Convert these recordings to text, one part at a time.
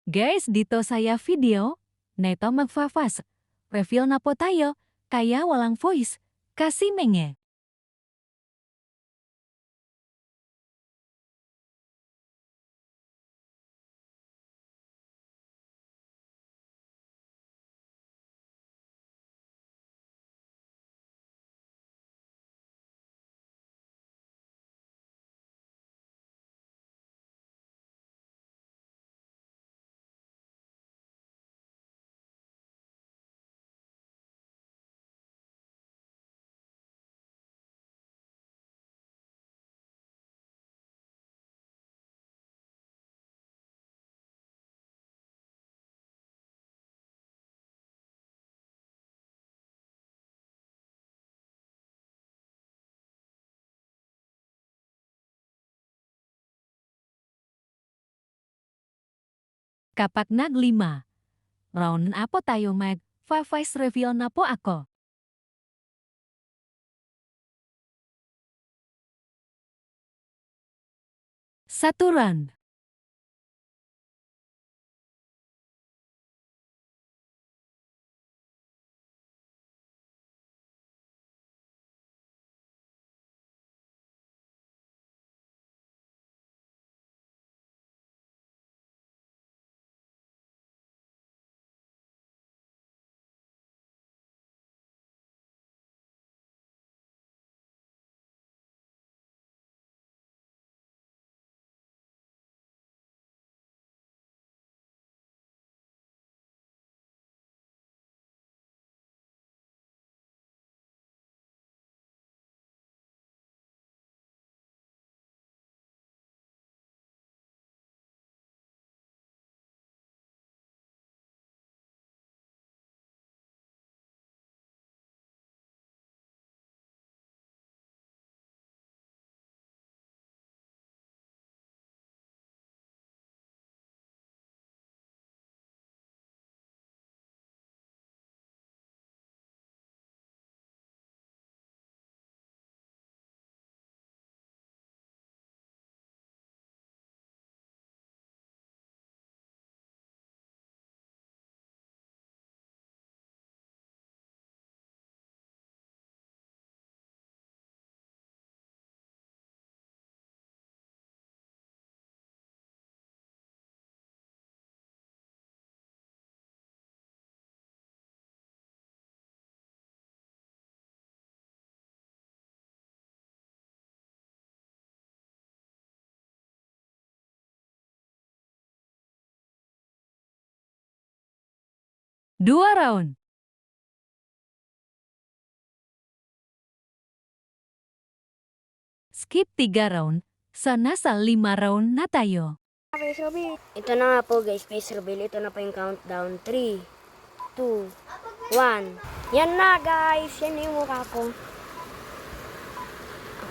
Guys, dito saya video. Neto magfafas. Reveal na po tayo, kaya walang voice. Kasih menge. Kapag nag-5 round na po tayo mag-fa-face reveal na po ako. Satu round. Dua round. Skip 3 round. So nasa 5 round na tayo. Face reveal. Ito na nga po guys, face reveal. Ito na po yung countdown. 3, 2, 1. Yan na guys, yan na yung mukha ko.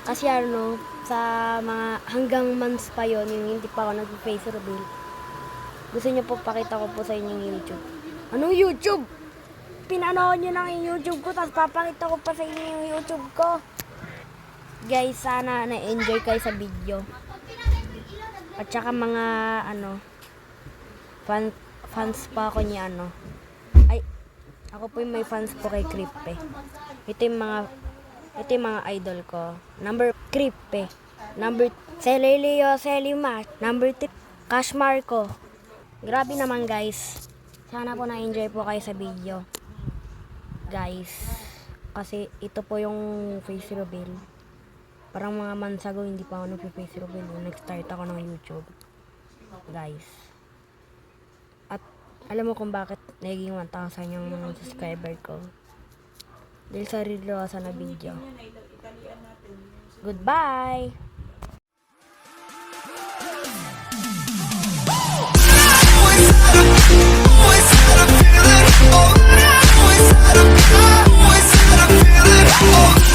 Kasi ano, sa mga hanggang months pa yon yung hindi pa ako nag-face reveal. Gusto niyo po pakita ko po sa inyo yung YouTube. Anong YouTube? Pinanood niyo lang yung YouTube ko, tapos papakita ko pa sa inyo yung YouTube ko. Guys, sana na-enjoy kayo sa video. At saka mga fans pa ako niya Ay, ako po yung may fans po kay Kripe. Ito yung mga idol ko. Number Kripe. Number Celilio Selima. Number 3 Cash Marco. Grabe naman guys. Sana po na-enjoy po kayo sa video. Guys, kasi ito po yung face reveal. Parang mga months ago, hindi pa ako nag-face reveal. Nag-start ako ng YouTube. Guys. At alam mo kung bakit naging 1,000 yung subscriber ko. Dahil sa seryoso na video. Goodbye! Oh